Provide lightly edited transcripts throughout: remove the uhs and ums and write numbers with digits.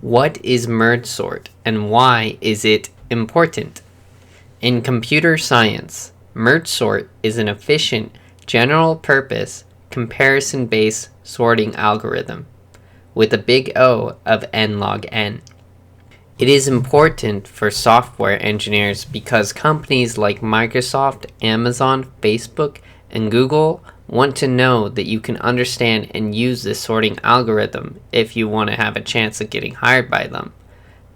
What is merge sort and why is it important? In computer science, merge sort is an efficient, general-purpose, comparison-based sorting algorithm with a big O of n log n. It is important for software engineers because companies like Microsoft, Amazon, Facebook, and Google want to know that you can understand and use this sorting algorithm if you want to have a chance of getting hired by them.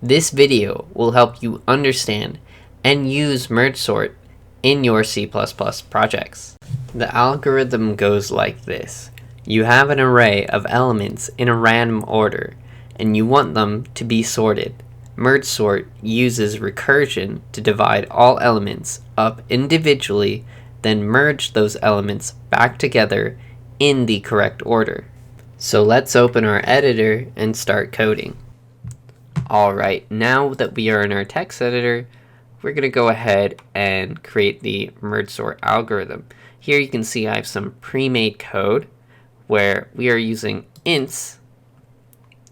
This video will help you understand and use merge sort in your C++ projects. The algorithm goes like this. You have an array of elements in a random order, and you want them to be sorted. Merge sort uses recursion to divide all elements up individually, then merge those elements back together in the correct order. So let's open our editor and start coding. Alright, now that we are in our text editor, we're going to go ahead and create the merge sort algorithm. Here you can see I have some pre-made code where we are using ints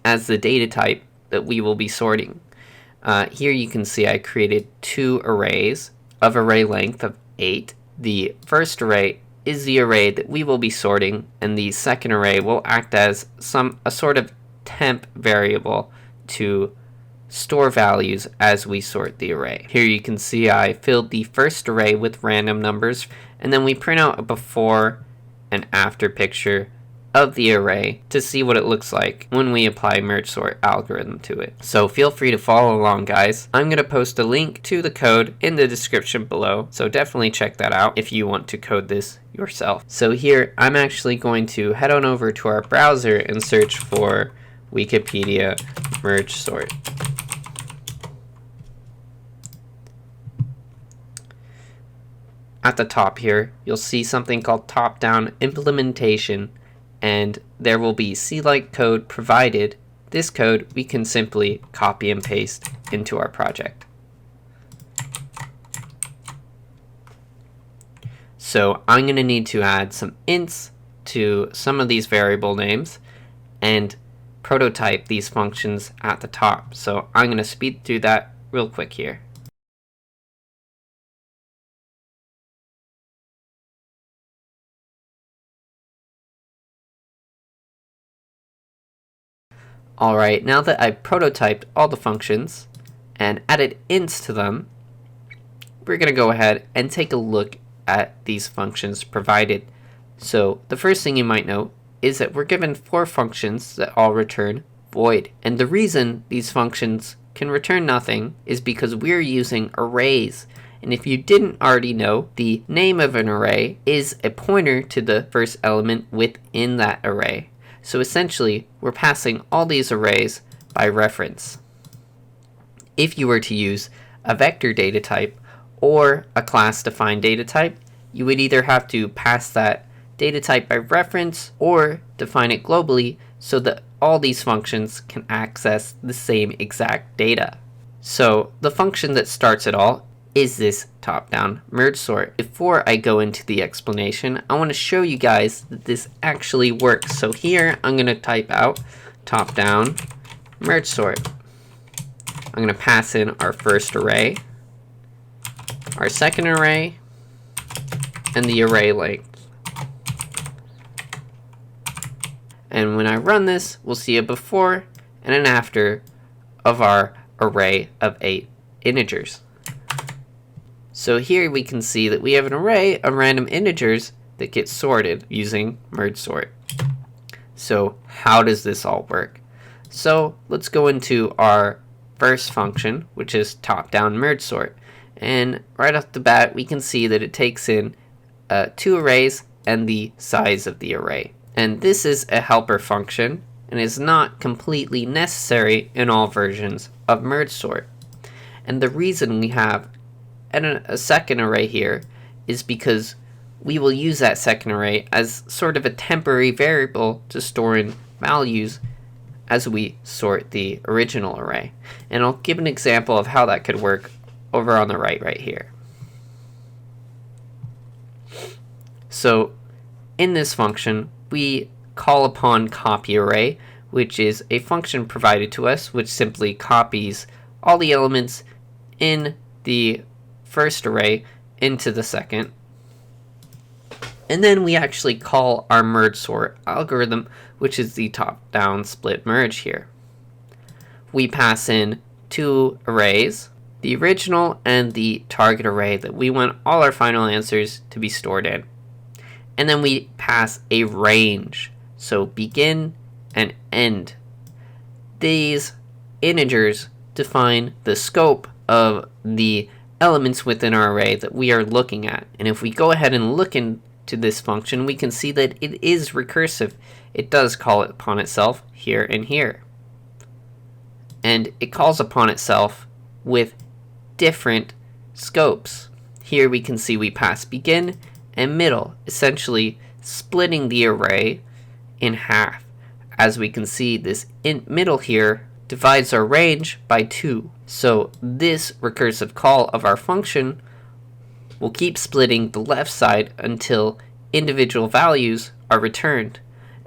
as the data type that we will be sorting. Here you can see I created two arrays of array length of 8. The first array is the array that we will be sorting, and the second array will act as a sort of temp variable to store values as we sort the array. Here you can see I filled the first array with random numbers, and then we print out a before and after picture of the array to see what it looks like when we apply merge sort algorithm to it. So feel free to follow along, guys. I'm going to post a link to the code in the description below, so definitely check that out if you want to code this yourself. So here I'm actually going to head on over to our browser and search for Wikipedia merge sort. At the top here, you'll see something called top-down implementation, and there will be C-like code provided. This code we can simply copy and paste into our project. So I'm going to need to add some ints to some of these variable names and prototype these functions at the top. So I'm going to speed through that real quick here. Alright, now that I've prototyped all the functions and added ints to them, we're going to go ahead and take a look at these functions provided. So the first thing you might note is that we're given 4 functions that all return void. And the reason these functions can return nothing is because we're using arrays. And if you didn't already know, the name of an array is a pointer to the first element within that array. So essentially, we're passing all these arrays by reference. If you were to use a vector data type or a class-defined data type, you would either have to pass that data type by reference or define it globally so that all these functions can access the same exact data. So the function that starts it all is this top-down merge sort. Before I go into the explanation, I want to show you guys that this actually works. So here I'm going to type out top-down merge sort. I'm going to pass in our first array, our second array, and the array length. And when I run this, we'll see a before and an after of our array of 8 integers. So here we can see that we have an array of random integers that get sorted using merge sort. So how does this all work? So let's go into our first function, which is top-down merge sort. And right off the bat, we can see that it takes in 2 arrays and the size of the array. And this is a helper function and is not completely necessary in all versions of merge sort. And the reason we have a second array here is because we will use that second array as sort of a temporary variable to store in values as we sort the original array. And I'll give an example of how that could work over on the right here. So in this function, we call upon copy array, which is a function provided to us which simply copies all the elements in the first array into the second. And then we actually call our merge sort algorithm, which is the top-down split merge here. We pass in two arrays, the original and the target array that we want all our final answers to be stored in. And then we pass a range, so begin and end. These integers define the scope of the elements within our array that we are looking at. And if we go ahead and look into this function, we can see that it is recursive. It does call it upon itself here and here. And it calls upon itself with different scopes. Here we can see we pass begin and middle, essentially splitting the array in half. As we can see, this middle here divides our range by 2. So this recursive call of our function will keep splitting the left side until individual values are returned.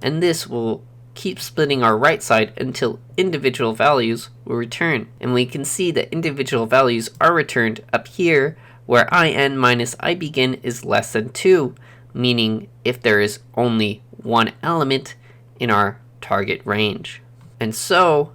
And this will keep splitting our right side until individual values will return. And we can see that individual values are returned up here where in minus ibegin is less than 2, meaning if there is only one element in our target range. And so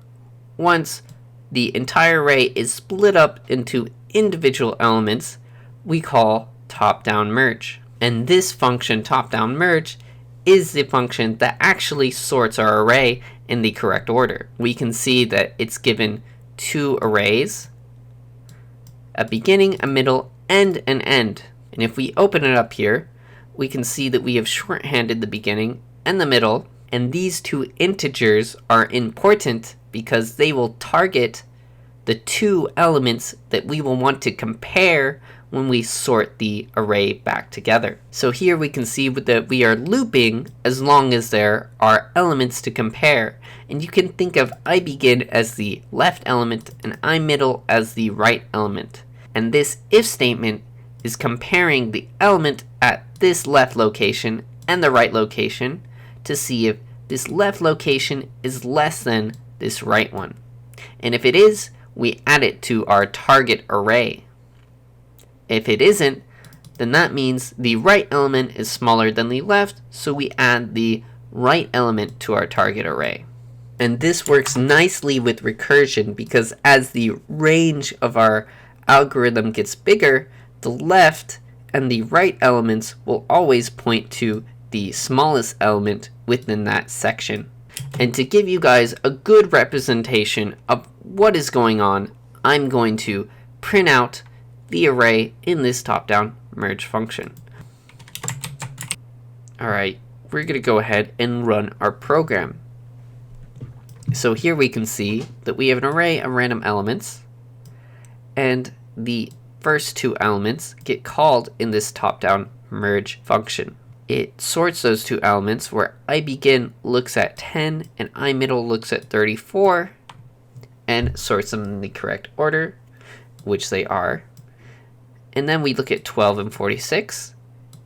once the entire array is split up into individual elements, we call top-down merge. And this function, top-down merge, is the function that actually sorts our array in the correct order. We can see that it's given two arrays, a beginning, a middle, and an end. And if we open it up here, we can see that we have shorthanded the beginning and the middle, and these two integers are important because they will target the two elements that we will want to compare when we sort the array back together. So here we can see that we are looping as long as there are elements to compare. And you can think of ibegin as the left element and imiddle as the right element. And this if statement is comparing the element at this left location and the right location to see if this left location is less than this right one. And if it is, we add it to our target array. If it isn't, then that means the right element is smaller than the left, so we add the right element to our target array. And this works nicely with recursion because as the range of our algorithm gets bigger, the left and the right elements will always point to the smallest element within that section. And to give you guys a good representation of what is going on, I'm going to print out the array in this top-down merge function. Alright, we're going to go ahead and run our program. So here we can see that we have an array of random elements, and the first two elements get called in this top-down merge function. It sorts those two elements where ibegin looks at 10 and imiddle looks at 34 and sorts them in the correct order, which they are. And then we look at 12 and 46,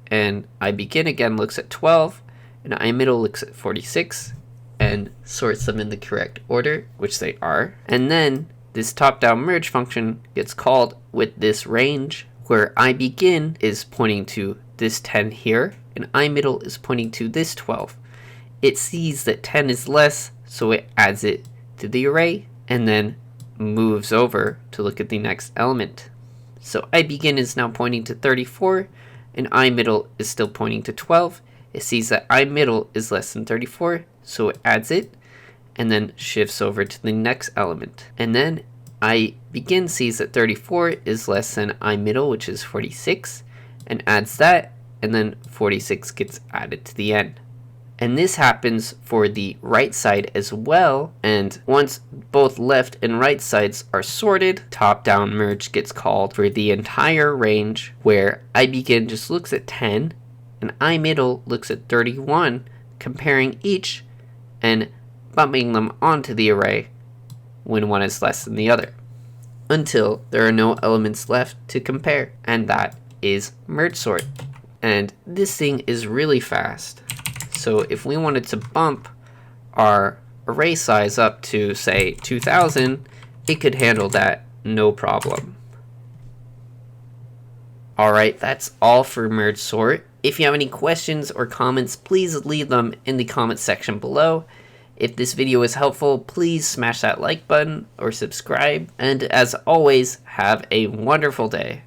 and ibegin again looks at 12 and imiddle looks at 46 and sorts them in the correct order, which they are. And then this top-down merge function gets called with this range where ibegin is pointing to this 10 here and imiddle is pointing to this 12. It sees that 10 is less, so it adds it to the array and then moves over to look at the next element. So ibegin is now pointing to 34 and imiddle is still pointing to 12. It sees that imiddle is less than 34, so it adds it and then shifts over to the next element. And then ibegin sees that 34 is less than imiddle, which is 46, and adds that, and then 46 gets added to the end. And this happens for the right side as well, and once both left and right sides are sorted, top-down merge gets called for the entire range, where ibegin just looks at 10, and imiddle looks at 31, comparing each and bumping them onto the array when one is less than the other, until there are no elements left to compare, and that is merge sort. And this thing is really fast. So if we wanted to bump our array size up to, say, 2000, it could handle that no problem. Alright, that's all for merge sort. If you have any questions or comments, please leave them in the comment section below. If this video was helpful, please smash that like button or subscribe. And as always, have a wonderful day.